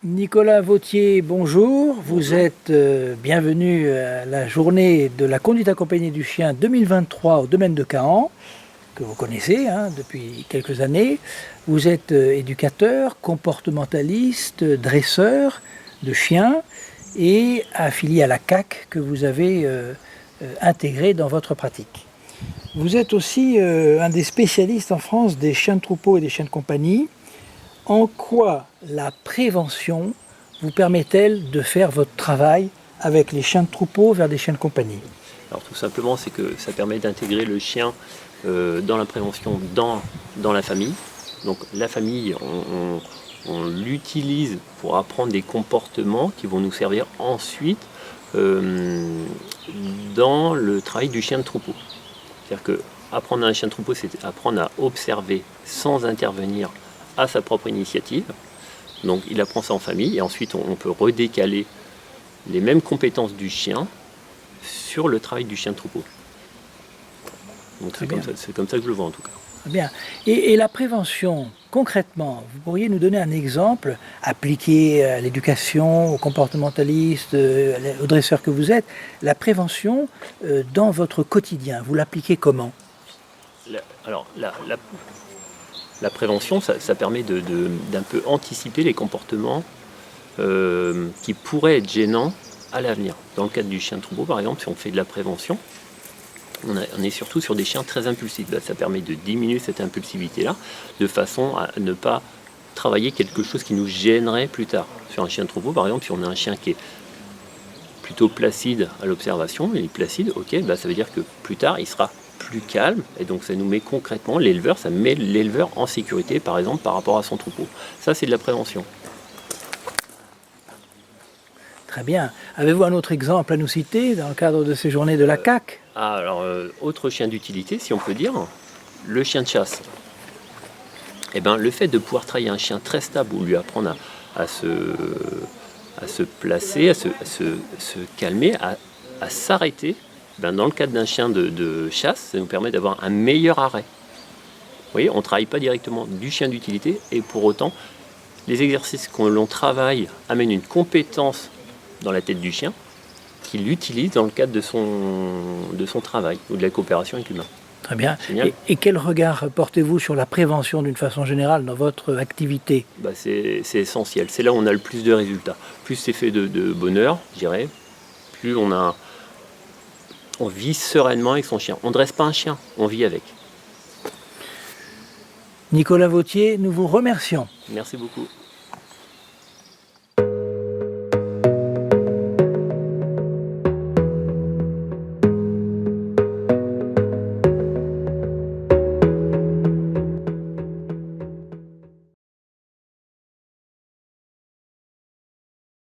Nicolas Vautier, bonjour. Vous êtes bienvenu à la journée de la conduite accompagnée du chien 2023 au domaine de Caen, que vous connaissez depuis quelques années. Vous êtes éducateur, comportementaliste, dresseur de chiens et affilié à la CAC que vous avez intégré dans votre pratique. Vous êtes aussi un des spécialistes en France des chiens de troupeau et des chiens de compagnie. En quoi la prévention vous permet-elle de faire votre travail avec les chiens de troupeau vers des chiens de compagnie? Alors tout simplement, c'est que ça permet d'intégrer le chien dans la prévention dans la famille. Donc la famille, on l'utilise pour apprendre des comportements qui vont nous servir ensuite dans le travail du chien de troupeau. C'est-à-dire que apprendre un chien de troupeau, c'est apprendre à observer sans intervenir à sa propre initiative. Donc il apprend ça en famille et ensuite on peut redécaler les mêmes compétences du chien sur le travail du chien de troupeau. Donc c'est comme ça que je le vois en tout cas. Très bien. Et la prévention, concrètement, vous pourriez nous donner un exemple appliqué à l'éducation, aux comportementalistes, aux dresseurs que vous êtes, la prévention dans votre quotidien, vous l'appliquez comment? La prévention, ça permet d'un peu anticiper les comportements qui pourraient être gênants à l'avenir. Dans le cadre du chien de troupeau, par exemple, si on fait de la prévention, on est surtout sur des chiens très impulsifs. Là, ça permet de diminuer cette impulsivité-là, de façon à ne pas travailler quelque chose qui nous gênerait plus tard. Sur un chien de troupeau, par exemple, si on a un chien qui est plutôt placide à l'observation, il est placide, ok, ça veut dire que plus tard, il sera plus calme, et donc ça nous met concrètement ça met l'éleveur en sécurité, par exemple, par rapport à son troupeau. Ça, c'est de la prévention. Très bien. Avez-vous un autre exemple à nous citer dans le cadre de ces journées de la CAC? Autre chien d'utilité, si on peut dire, le chien de chasse. Le fait de pouvoir travailler un chien très stable ou lui apprendre à se placer, à se calmer, à s'arrêter, dans le cadre d'un chien de chasse, ça nous permet d'avoir un meilleur arrêt. Vous voyez, on ne travaille pas directement du chien d'utilité et pour autant, les exercices que l'on travaille amènent une compétence dans la tête du chien qu'il utilise dans le cadre de son travail ou de la coopération avec l'humain. Très bien. Et quel regard portez-vous sur la prévention d'une façon générale dans votre activité? C'est essentiel. C'est là où on a le plus de résultats. Plus c'est fait de bonheur, je dirais, plus on vit sereinement avec son chien. On ne dresse pas un chien, on vit avec. Nicolas Vautier, nous vous remercions. Merci beaucoup.